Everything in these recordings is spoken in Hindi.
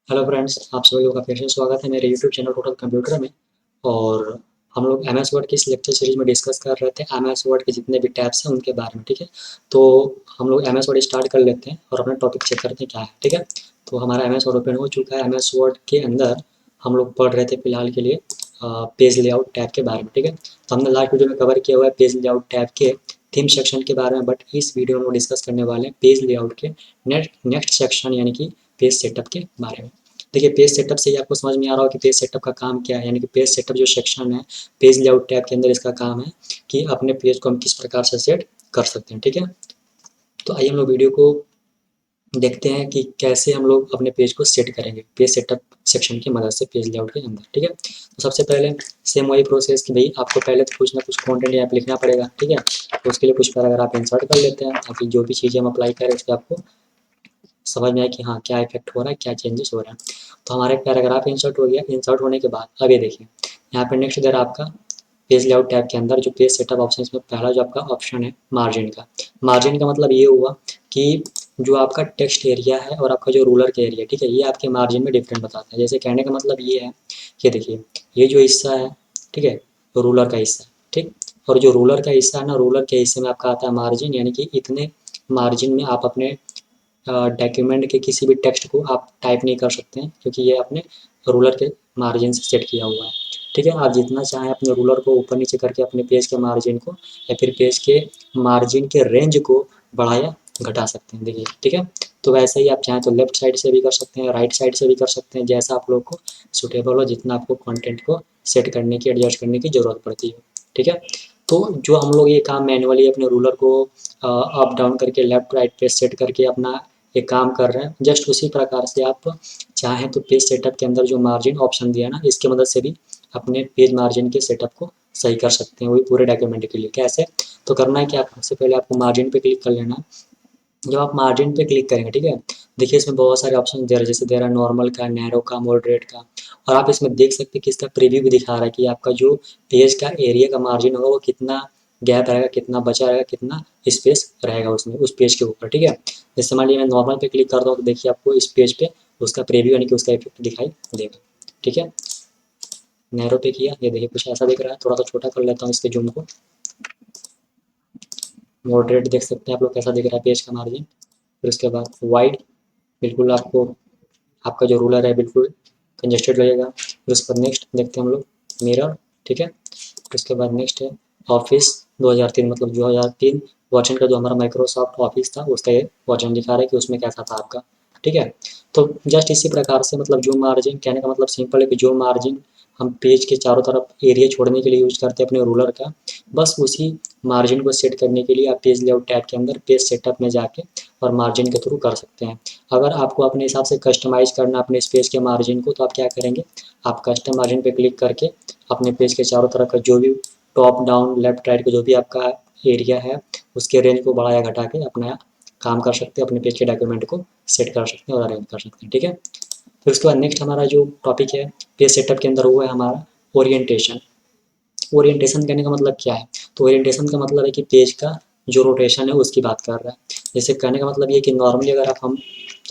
हेलो फ्रेंड्स, आप सभी लोगों का फिर से स्वागत है मेरे यूट्यूब चैनल टोटल कंप्यूटर में। और हम लोग एम एस वर्ड की इस लेक्चर सीरीज में डिस्कस कर रहे थे एम एस वर्ड के जितने भी टैब्स हैं उनके बारे में। ठीक है, तो हम लोग एम एस वर्ड स्टार्ट कर लेते हैं और अपना टॉपिक चेक करते हैं क्या है। ठीक है, तो हमारा एम एस वर्ड ओपन हो चुका है। एम एस वर्ड के अंदर हम लोग पढ़ रहे थे फिलहाल के लिए पेज लेआउट टैब के बारे में। ठीक है, तो हमने लास्ट वीडियो में कवर किया हुआ है पेज लेआउट टैब के थीम सेक्शन के बारे में, बट इस वीडियो में हम डिस्कस करने वाले हैं पेज लेआउट के नेक्स्ट सेक्शन यानी कि पेज सेटअप के बारे में। देखिए, पेज सेटअप से ही आपको समझ में आ रहा हो कि पेज सेटअप का काम क्या है। यानी कि पेज सेटअप जो सेक्शन है पेज लेआउट टैब के अंदर, इसका काम है कि अपने पेज को हम किस प्रकार से सेट कर सकते हैं। ठीक है, तो आइए हम लोग वीडियो को देखते हैं कि कैसे हम लोग अपने पेज को सेट करेंगे पेज सेटअप सेक्शन की मदद से पेज लेआउट के अंदर। ठीक है, तो सबसे पहले सेम वही प्रोसेस कि भाई आपको पहले तो कुछ ना कुछ कंटेंट यहाँ पे लिखना पड़ेगा। ठीक है, तो उसके लिए कुछ पैराग्राफ इंसर्ट कर लेते हैं ताकि जो भी चीज़ें हम अप्लाई करें उस पर आपको समझ में आए कि हाँ क्या इफेक्ट हो रहा है, क्या चेंजेस हो रहा है। तो हमारा एक पैराग्राफ इंसर्ट हो गया। इंसर्ट होने के बाद अब ये देखिए, यहाँ पे नेक्स्ट इधर आपका पेज लेआउट टैब के अंदर जो पेज सेटअप ऑप्शन, इसमें पहला जो आपका ऑप्शन है मार्जिन का। मार्जिन का मतलब ये हुआ कि जो आपका टेक्स्ट एरिया है और आपका जो रूलर का एरिया, ठीक है, ये आपके मार्जिन में डिफरेंट बताता है। जैसे कहने का मतलब ये है कि देखिए, ये जो हिस्सा है, ठीक है, रूलर का हिस्सा, ठीक, और जो रूलर का हिस्सा है ना, रूलर के हिस्से में आपका आता है मार्जिन, यानी कि इतने मार्जिन में आप अपने डॉक्यूमेंट के किसी भी टेक्स्ट को आप टाइप नहीं कर सकते हैं, क्योंकि ये अपने रूलर के मार्जिन से सेट किया हुआ है। ठीक है, आप जितना चाहें अपने रूलर को ऊपर नीचे करके अपने पेज के मार्जिन को या फिर पेज के मार्जिन के रेंज को बढ़ा या घटा सकते हैं। देखिए, ठीक है, तो वैसे ही आप चाहें तो लेफ्ट साइड से भी कर सकते हैं, राइट साइड से भी कर सकते हैं, जैसा आप लोग को सुटेबल हो, जितना आपको कंटेंट को सेट करने की, एडजस्ट करने की ज़रूरत पड़ती है। ठीक है, तो जो हम लोग ये काम मैनुअली अपने रूलर को अप डाउन करके लेफ्ट राइट पे सेट करके अपना ये काम कर रहे हैं, जस्ट उसी प्रकार से आप चाहें तो पेज सेटअप के अंदर जो मार्जिन ऑप्शन दिया ना, इसकी मदद से भी अपने पेज मार्जिन के सेटअप को सही कर सकते हैं, वही पूरे डॉक्यूमेंट के लिए। कैसे? तो करना है कि आप सबसे पहले आपको मार्जिन पे क्लिक कर लेना है। जब आप मार्जिन पे क्लिक करेंगे, ठीक है, देखिए इसमें बहुत सारे ऑप्शन दे रहे हैं, जैसे दे रहा है नॉर्मल का, नैरो का, मॉडरेट का। और आप इसमें देख सकते हैं कि इसका प्रीव्यू भी दिखा रहा है कि आपका जो पेज का एरिया का मार्जिन होगा वो कितना गैप रहेगा, कितना बचा रहेगा, कितना स्पेस रहेगा उसमें उस पेज के ऊपर। ठीक है, जैसे मान लीजिए मैं नॉर्मल पे क्लिक करता हूँ तो देखिए आपको इस पेज पे उसका प्रीव्यू यानी कि उसका इफेक्ट दिखाई देगा। ठीक है, नैरो पे किया, ये देखिए कुछ ऐसा दिख रहा है। थोड़ा सा छोटा कर लेता हूँ इसके जूम को। मॉडरेट देख सकते हैं आप लोग कैसा दिख रहा है पेज का मार्जिन। फिर उसके बाद वाइड, बिल्कुल आपको आपका जो रूलर है बिल्कुल कंजेस्टेड लगेगा। फिर उसके बाद नेक्स्ट देखते हैं हम लोग मिरर। ठीक है, फिर उसके बाद नेक्स्ट है ऑफिस 2003, मतलब 2003 वर्जन का जो हमारा माइक्रोसॉफ्ट ऑफिस था उसका ये वर्जन दिखा रहा है कि उसमें कैसा था आपका। ठीक है, तो जस्ट इसी प्रकार से, मतलब जो मार्जिन, कहने का मतलब सिंपल है कि जो मार्जिन हम पेज के चारों तरफ एरिया छोड़ने के लिए यूज करते हैं अपने रूलर का, बस उसी मार्जिन को सेट करने के लिए आप पेज लेआउट टैब के अंदर पेज सेटअप में जाके और मार्जिन के थ्रू कर सकते हैं। अगर आपको अपने हिसाब से कस्टमाइज करना अपने इस पेज के मार्जिन को, तो आप क्या करेंगे, आप कस्टम मार्जिन पे क्लिक करके अपने पेज के चारों तरफ का जो भी टॉप डाउन लेफ्ट राइट का जो भी आपका एरिया है उसके रेंज को बढ़ा या घटा के अपना काम कर सकते हैं, अपने पेज के डॉक्यूमेंट को सेट कर सकते हैं और अरेंज कर सकते हैं। ठीक है, फिर उसके बाद नेक्स्ट हमारा जो टॉपिक है पेज सेटअप के अंदर वो है हमारा ओरिएंटेशन। ओरिएंटेशन कहने का मतलब क्या है? तो ओरिएंटेशन का मतलब है कि पेज का जो रोटेशन है उसकी बात कर रहा है। जैसे कहने का मतलब ये है कि नॉर्मली अगर आप हम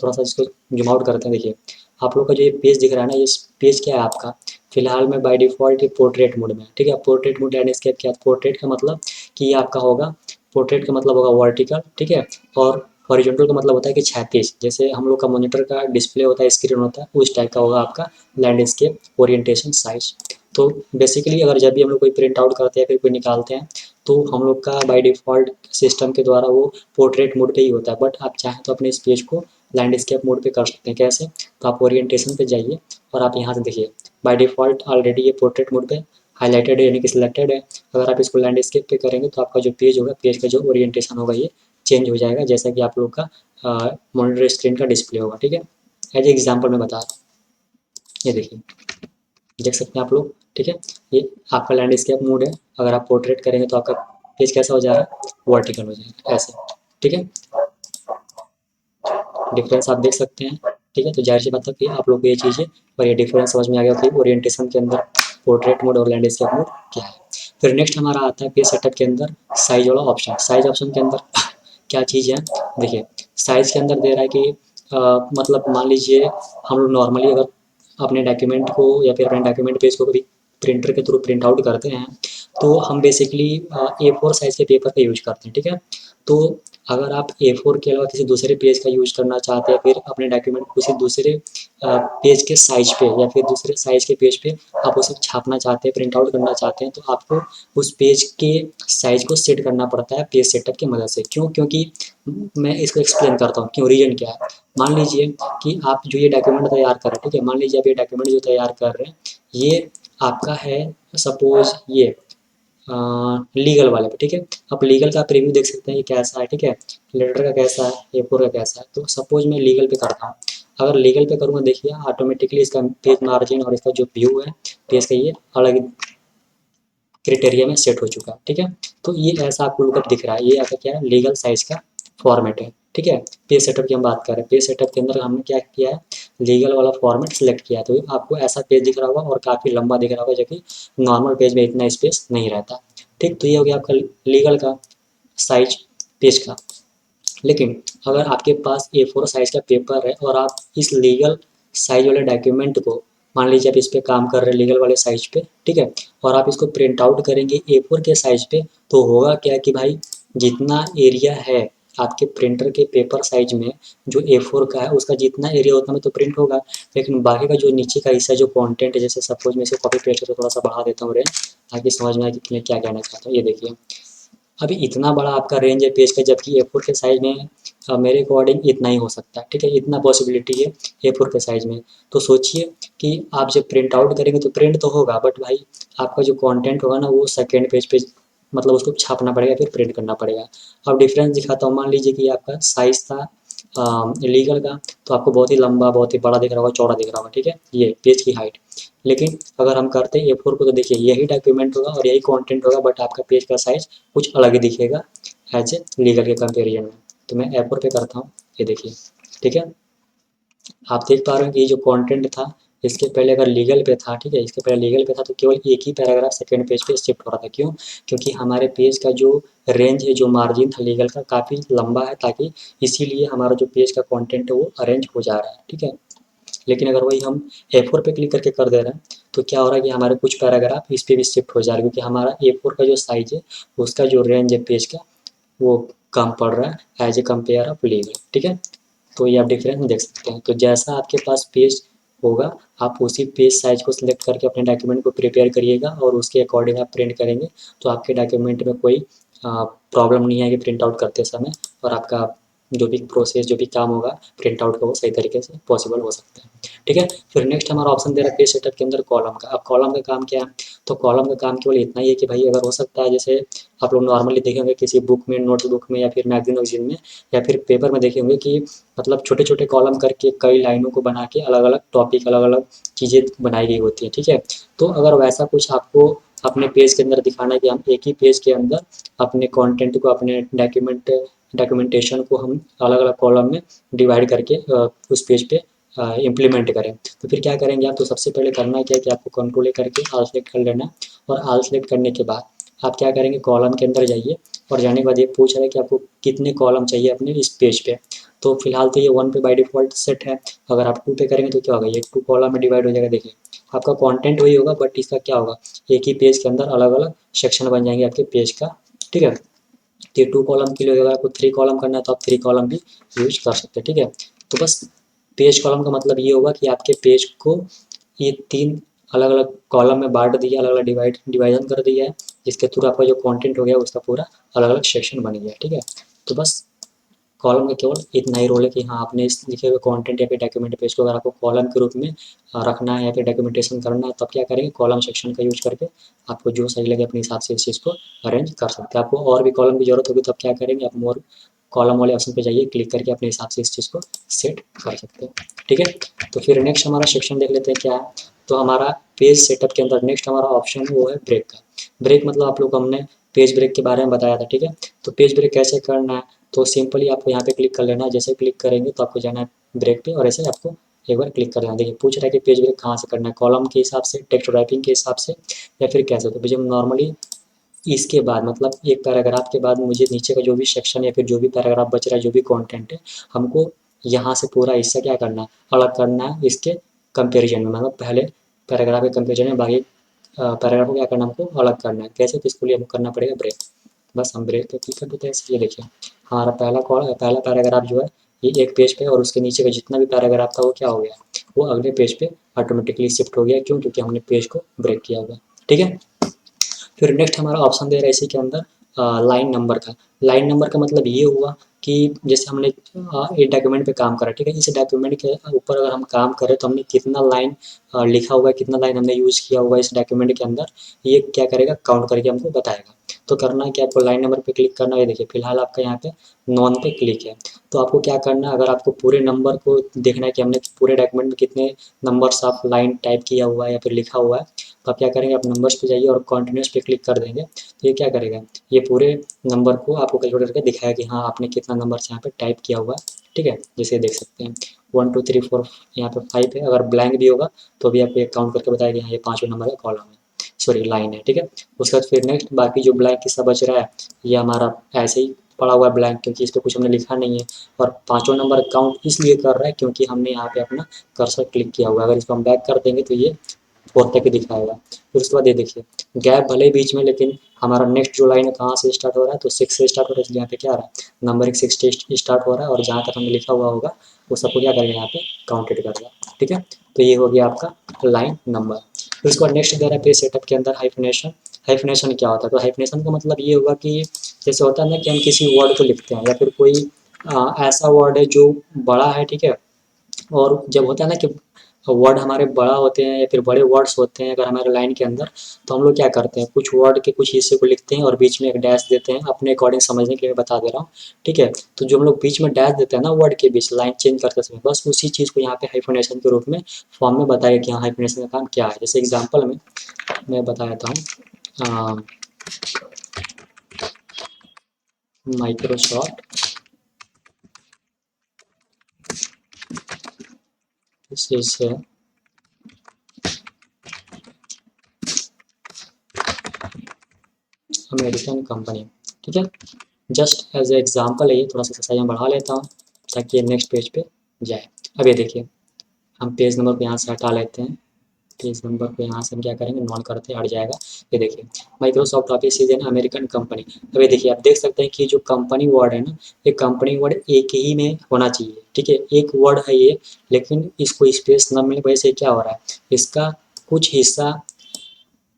थोड़ा सा इसको जूम आउट करते हैं, देखिए आप लोग का जो ये पेज दिख रहा है ना, ये पेज क्या है आपका, फिलहाल में बाय डिफ़ॉल्ट ये पोर्ट्रेट मोड में है। ठीक है, पोर्ट्रेट मोड लैंडस्केप क्या है? पोर्ट्रेट का मतलब कि ये आपका होगा, पोर्ट्रेट का मतलब होगा वर्टिकल, ठीक है, और हॉरिजॉन्टल का मतलब होता है कि क्षैतिज। जैसे हम लोग का मॉनिटर का डिस्प्ले होता है, स्क्रीन होता है, उस टाइप का होगा आपका लैंडस्केप ओरिएंटेशन साइज। तो बेसिकली अगर जब भी हम लोग कोई प्रिंट आउट करते हैं फिर कोई निकालते हैं तो हम लोग का बाय डिफ़ॉल्ट सिस्टम के द्वारा वो पोर्ट्रेट मोड पे ही होता है, बट आप चाहें तो अपने इस पेज को लैंडस्केप मोड पे कर सकते हैं। कैसे? तो आप ओरिएंटेशन पे जाइए और आप यहाँ से देखिए बाय डिफ़ॉल्ट ऑलरेडी ये पोर्ट्रेट मोड पे हाईलाइटेड है यानी कि सिलेक्टेड है। अगर आप इसको लैंडस्केप पे करेंगे तो आपका जो पेज होगा, पेज का जो ओरिएंटेशन होगा ये चेंज हो जाएगा, जैसा कि आप लोग का मॉनिटर स्क्रीन का डिस्प्ले होगा। ठीक है, एज एग्जाम्पल मैं बता रहा हूँ, ये देखिए देख सकते हैं आप लोग। ठीक है, ये आपका लैंडस्केप मोड है। अगर आप पोर्ट्रेट करेंगे तो आपका पेज कैसा हो जाएगा, वर्टिकल हो जाएगा ऐसे। ठीक है, डिफरेंस आप देख सकते हैं। ठीक है, तो जाहिर सी बात है कि आप लोग को ये चीज़ें और ये डिफरेंस समझ में आ गया कि ओरिएंटेशन के अंदर पोर्ट्रेट मोड और लैंडस्केप मोड क्या है। फिर नेक्स्ट हमारा आता है पेज सेटअप के अंदर साइज वाला ऑप्शन। साइज ऑप्शन के अंदर क्या चीज़ है, देखिए साइज के अंदर दे रहा है कि मतलब मान लीजिए हम लोग नॉर्मली अगर अपने डॉक्यूमेंट को या फिर अपने डॉक्यूमेंट पेज को कभी प्रिंटर के थ्रू प्रिंट आउट करते हैं, तो हम बेसिकली A4 साइज़ के पेपर का यूज करते हैं, ठीक है। तो अगर आप A4 के अलावा किसी दूसरे पेज का यूज करना चाहते हैं, फिर अपने डॉक्यूमेंट को किसी दूसरे पेज के साइज पे या फिर दूसरे साइज के पेज पे आप उसे छापना चाहते हैं, प्रिंट आउट करना चाहते हैं, तो आपको उस पेज के साइज को सेट करना पड़ता है पेज सेटअप की मदद से। क्यों? क्योंकि मैं इसको एक्सप्लेन करता हूँ क्यों, रीजन क्या है। मान लीजिए कि आप जो ये डॉक्यूमेंट तैयार कर रहे हैं, ठीक है, मान लीजिए आप ये डॉक्यूमेंट जो तैयार कर रहे हैं, ये आपका है सपोज ये लीगल वाले पे, ठीक है। आप लीगल का प्रीव्यू देख सकते हैं कि कैसा है, ठीक है। लेटर का कैसा है, A4 का कैसा है। तो सपोज मैं लीगल पे करता हूँ, अगर लीगल पे करूँगा, देखिए ऑटोमेटिकली इसका पेज मार्जिन और इसका जो व्यू है पेज का, ये अलग क्राइटेरिया में सेट हो चुका है, ठीक है। तो ये ऐसा आपको लुकअप दिख रहा है, ये आपका क्या है, लीगल साइज का फॉर्मेट है, ठीक है। पेज सेटअप की हम बात कर रहे हैं, पेज सेटअप के अंदर हमने क्या किया है, लीगल वाला फॉर्मेट सेलेक्ट किया है, तो आपको ऐसा पेज दिख रहा होगा और काफ़ी लंबा दिख रहा होगा, जो कि नॉर्मल पेज में इतना स्पेस नहीं रहता, ठीक। तो ये हो गया आपका लीगल का साइज पेज का। लेकिन अगर आपके पास A4 साइज का पेपर है और आप इस लीगल साइज वाले डॉक्यूमेंट को, मान लीजिए आप इस पे काम कर रहे हैं लीगल वाले साइज पे, ठीक है, और आप इसको प्रिंट आउट करेंगे A4 के साइज पे, तो होगा क्या कि भाई जितना एरिया है आपके प्रिंटर के पेपर साइज में, जो A4 का है उसका जितना एरिया उतना में तो प्रिंट होगा, लेकिन बाकी का जो नीचे का हिस्सा जो कंटेंट है, जैसे सपोज मैं इसे कॉपी पेस्ट करके थोड़ा सा बढ़ा देता हूँ रेंज, ताकि समझ में आए कि मैं क्या कहना चाहता हूँ। ये देखिए अभी इतना बड़ा आपका रेंज है पेज का, जबकि A4 के साइज़ में मेरे अकॉर्डिंग इतना ही हो सकता है, ठीक है, इतना पॉसिबिलिटी है A4 के साइज़ में। तो सोचिए कि आप जब प्रिंट आउट करेंगे तो प्रिंट तो होगा, बट भाई आपका जो कंटेंट होगा ना, वो सेकेंड पेज पे मतलब उसको छापना पड़ेगा, फिर प्रिंट करना पड़ेगा। अब डिफरेंस दिखाता हूँ, मान लीजिए कि आपका साइज़ था लीगल का, तो आपको बहुत ही लंबा, बहुत ही बड़ा दिख रहा होगा, चौड़ा दिख रहा होगा, ठीक है, ये पेज की हाइट। लेकिन अगर हम करते हैं A4 को, तो देखिए यही डॉक्यूमेंट होगा और यही कंटेंट होगा, बट आपका पेज का साइज़ कुछ अलग ही दिखेगा एज ए लीगल के कंपेरिजन में। तो मैं A4 पे करता हूँ, ये देखिए, ठीक है। आप देख पा रहे हो कि ये जो कंटेंट था, इसके पहले अगर लीगल पे था, ठीक है, इसके पहले लीगल पे था, तो केवल एक ही पैराग्राफ सेकंड पेज पे शिफ्ट हो रहा था। क्यों? क्योंकि हमारे पेज का जो रेंज है, जो मार्जिन था लीगल का, काफ़ी लंबा है, ताकि इसीलिए हमारा जो पेज का कंटेंट है वो अरेंज हो जा रहा है, ठीक है। लेकिन अगर वही हम A4 पे क्लिक करके कर दे रहे हैं, तो क्या हो रहा है कि हमारे कुछ पैराग्राफ इस पे भी शिफ्ट हो जा रहे हैं, क्योंकि हमारा A4 का जो साइज है, उसका जो रेंज है पेज का, वो कम पड़ रहा है as a compare of legal, ठीक है। तो ये आप डिफरेंस देख सकते हैं। तो जैसा आपके पास पेज होगा, आप उसी पेज साइज को सिलेक्ट करके अपने डॉक्यूमेंट को प्रिपेयर करिएगा और उसके अकॉर्डिंग आप प्रिंट करेंगे, तो आपके डॉक्यूमेंट में कोई प्रॉब्लम नहीं आएगी प्रिंट आउट करते समय, और आपका जो भी प्रोसेस, जो भी काम होगा प्रिंट आउट का, वो सही तरीके से पॉसिबल हो सकता है, ठीक है। फिर नेक्स्ट हमारा ऑप्शन दे रहा है पेज सेटअप के अंदर कॉलम का। अब कॉलम का काम क्या है? तो कॉलम का काम केवल इतना ही है कि भाई अगर हो सकता है, जैसे आप लोग नॉर्मली देखे होंगे किसी बुक में, नोट्स बुक में, या फिर मैगजीन वैगजीन में, या फिर पेपर में देखे होंगे कि मतलब छोटे-छोटे कॉलम करके कई लाइनों को बना के अलग-अलग टॉपिक, अलग-अलग चीज़ें बनाई गई होती हैं, ठीक है। तो अगर वैसा कुछ आपको अपने पेज के अंदर दिखाना है कि हम एक ही पेज के अंदर अपने कंटेंट को, अपने डॉक्यूमेंटेशन को हम अलग-अलग कॉलम में डिवाइड करके उस पेज पे इम्प्लीमेंट करें, तो फिर क्या करेंगे आप? तो सबसे पहले करना क्या है कि आपको कंट्रोल ए करके ऑल सेलेक्ट कर लेना है, और ऑल सेलेक्ट करने के बाद आप क्या करेंगे, कॉलम के अंदर जाइए, और जाने के बाद ये पूछ रहा है कि आपको कितने कॉलम चाहिए अपने इस पेज पे। तो फिलहाल तो ये 1 पे बाय डिफ़ॉल्ट सेट है, अगर आप 2 पे करेंगे तो क्या होगा, ये 2 कॉलम में डिवाइड हो जाएगा। देखिए आपका कंटेंट वही होगा, बट इसका क्या होगा, एक ही पेज के अंदर अलग-अलग सेक्शन बन जाएँगे आपके पेज का, ठीक है। तो ये 2 कॉलम के लिए अगर आपको 3 कॉलम करना है, तो आप 3 कॉलम भी यूज़ कर सकते हैं, ठीक है। तो बस पेज कॉलम का मतलब ये होगा कि आपके पेज को ये 3 अलग-अलग कॉलम में बाँट दिया, अलग-अलग डिवाइज़न कर दिया है, जिसके थ्रू आपका जो कंटेंट हो गया उसका पूरा अलग-अलग सेक्शन बन गया, ठीक है। तो बस कॉलम का केवल इतना ही रोल है कि हाँ, आपने इस लिखे हुए कंटेंट या फिर डॉक्यूमेंट पेज को अगर आपको कॉलम के रूप में रखना है या फिर डॉक्यूमेंटेशन करना है, तब क्या करेंगे, कॉलम सेक्शन का यूज़ करके आपको जो सही लगे अपने हिसाब से इस चीज़ को अरेंज कर सकते हैं। आपको और भी कॉलम की ज़रूरत होगी, तब क्या करेंगे, आप मोर कॉलम वाले ऑप्शन पे जाइए, क्लिक करके अपने हिसाब से इस चीज़ को सेट कर सकते हैं, ठीक है। तो फिर नेक्स्ट हमारा सेक्शन देख लेते हैं क्या है। तो हमारा पेज सेटअप के अंदर नेक्स्ट हमारा ऑप्शन वो है ब्रेक का। ब्रेक मतलब आप लोग को हमने पेज ब्रेक के बारे में बताया था, ठीक है। तो पेज ब्रेक कैसे करना है, तो सिंपली आपको यहाँ पे क्लिक कर लेना है। जैसे क्लिक करेंगे तो आपको जाना है ब्रेक पे, और ऐसे आपको एक बार क्लिक कर देना है। देखिए पूछ रहा है कि पेज ब्रेक कहाँ से करना है, कॉलम के हिसाब से, टेक्स्ट रैपिंग के हिसाब से, या फिर कैसे। तो मुझे नॉर्मली इसके बाद मतलब एक पैराग्राफ के बाद मुझे नीचे का जो भी सेक्शन या फिर जो भी पैराग्राफ बच रहा है, जो भी कंटेंट है, हमको यहाँ से पूरा हिस्सा क्या करना है, अलग करना है इसके कंपेरिजन में, मतलब पहले पैराग्राफ के कंपेरिजन में बाकी पैराग्राफ को क्या करना है, हमको अलग करना है। कैसे? तो इसके लिए हमको करना पड़ेगा ब्रेक। बस हम ब्रेक पे क्लिक कर देते हैं। इसलिए देखिए हमारा पहला पैराग्राफ जो है ये एक पेज पे, और उसके नीचे का जितना भी पैराग्राफ था वो क्या हो गया, वो अगले पेज पे ऑटोमेटिकली शिफ्ट हो गया। क्यों? क्योंकि हमने पेज को ब्रेक किया हुआ है। ठीक है। फिर नेक्स्ट हमारा ऑप्शन दे रहा है इसी के अंदर लाइन नंबर का। लाइन नंबर का मतलब ये हुआ कि जैसे हमने एक डॉक्यूमेंट पे काम करा, ठीक है, इस डॉक्यूमेंट के ऊपर अगर हम काम करें तो हमने कितना लाइन लिखा हुआ है, कितना लाइन हमने यूज़ किया हुआ है इस डॉक्यूमेंट के अंदर, ये क्या करेगा, काउंट करके हमको बताएगा। तो करना है कि आपको लाइन नंबर पे क्लिक करना है। देखिए फिलहाल आपका यहाँ पे नॉन पे क्लिक है। तो आपको क्या करना है, अगर आपको पूरे नंबर को देखना है कि हमने पूरे डॉक्यूमेंट में कितने नंबर्स ऑफ लाइन टाइप किया हुआ है या फिर लिखा हुआ है, तो आप क्या करेंगे, आप नंबर्स पे जाइए और कंटिन्यूस पे क्लिक कर देंगे। तो ये क्या करेगा, ये पूरे नंबर को आपको कैलकुलेट करके दिखाएगा कि हाँ आपने कितना नंबर्स यहाँ पे टाइप किया हुआ है। ठीक है, जैसे देख सकते हैं 1 2 3 4 यहाँ पे 5 है। अगर ब्लैंक भी होगा तो भी आपको ये काउंट करके बताएगा हाँ ये 5वें नंबर का कॉलम है, सॉरी लाइन है। ठीक है। उसके बाद फिर नेक्स्ट बाकी जो ब्लैंक हिस्सा बच रहा है ये हमारा ऐसे ही पड़ा हुआ है ब्लैंक, क्योंकि इस पर कुछ हमने लिखा नहीं है। और 5वां नंबर काउंट इसलिए कर रहा है क्योंकि हमने यहाँ पे अपना कर्सर क्लिक किया हुआ है। अगर इसको हम बैक कर देंगे तो ये 4 तक ही दिखाएगा। फिर उसके बाद ये देखिए गैप भले ही बीच में, लेकिन हमारा नेक्स्ट जो लाइन है कहाँ से स्टार्ट हो रहा है, तो 6 से स्टार्ट हो रहा है। इसलिए यहाँ पे क्या आ रहा है, नंबरिंग 6 से स्टार्ट हो रहा है, और जहाँ तक हमने लिखा हुआ होगा वो सबको क्या करेगा, यहाँ पे काउंटेड करेगा। ठीक है। तो ये हो गया आपका लाइन नंबर। फिर उसके बाद नेक्स्ट दे रहा है पेज सेटअप के अंदर हाइफनेशन। हाइफनेशन क्या होता है, तो हाइफनेशन का मतलब ये होगा कि जैसे होता है ना कि हम किसी वर्ड को लिखते हैं या फिर कोई ऐसा वर्ड है जो बड़ा है, ठीक है, और जब होता है ना कि वर्ड हमारे बड़ा होते हैं या फिर बड़े वर्ड्स होते हैं अगर हमारे लाइन के अंदर, तो हम लोग क्या करते हैं, कुछ वर्ड के कुछ हिस्से को लिखते हैं और बीच में एक डैश देते हैं। अपने अकॉर्डिंग समझने के लिए मैं बता दे रहा हूँ। ठीक है। तो जो हम लोग बीच में डैश देते हैं ना वर्ड के बीच लाइन चेंज करते समय, बस उसी चीज़ को यहाँ पे हाइफनेशन के रूप में फॉर्म में बताया कि हाँ हाइफनेशन का काम क्या है। जैसे एग्जाम्पल में मैं बता देता हूँ, माइक्रोसॉफ्ट से अमेरिकन कंपनी। ठीक है। जस्ट एज ए एग्जाम्पल है, ये थोड़ा सा साइज में बढ़ा लेता हूँ ताकि ये नेक्स्ट पेज पे जाए। अब ये देखिए हम पेज नंबर को यहाँ से हटा लेते हैं। पेज नंबर को यहाँ से हम क्या करेंगे, नॉन करते हैं, हट जाएगा। ये देखिए Microsoft office is an American company. अब ये देखिए आप देख सकते हैं कि जो कंपनी वर्ड है ना, ये कंपनी वर्ड एक ही में होना चाहिए। ठीक है, एक वर्ड है ये, लेकिन इसको स्पेस न मिलने की वजह से क्या हो रहा है, इसका कुछ हिस्सा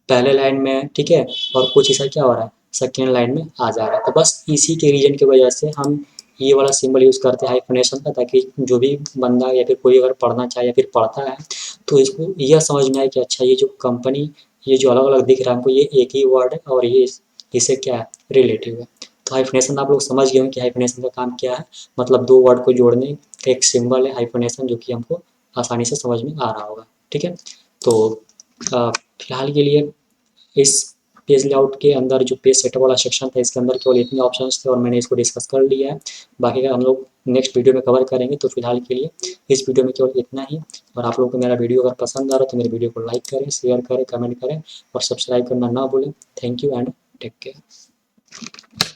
पहले लाइन में है, ठीक है, और कुछ हिस्सा क्या हो रहा है, सेकेंड लाइन में आ जा रहा है। तो बस इसी के रीजन की वजह से हम ये वाला सिंबल यूज़ करते हैं हाइफनेशन का, ताकि जो भी बंदा या फिर कोई अगर पढ़ना चाहे या फिर पढ़ता है तो इसको यह समझ में आए कि अच्छा ये जो कंपनी, ये जो अलग अलग दिख रहा है हमको, ये एक ही वर्ड है और ये इससे क्या है, रिलेटिव है। तो हाइफनेशन आप लोग समझ गए होंगे कि हाइफनेशन का काम क्या है। मतलब दो वर्ड को जोड़ने का एक सिंबल है हाइफनेशन, जो कि हमको आसानी से समझ में आ रहा होगा। ठीक है। तो फिलहाल के लिए इस पेज लेआउट के अंदर जो पेज सेटअप वाला सेक्शन था इसके अंदर केवल इतने ऑप्शंस थे और मैंने इसको डिस्कस कर लिया है। बाकी का हम लोग नेक्स्ट वीडियो में कवर करेंगे। तो फिलहाल के लिए इस वीडियो में केवल इतना ही। और आप लोगों को मेरा वीडियो अगर पसंद आ रहा है तो मेरे वीडियो को लाइक करें, शेयर करें, कमेंट करें और सब्सक्राइब करना ना भूलें। Thank you and take care.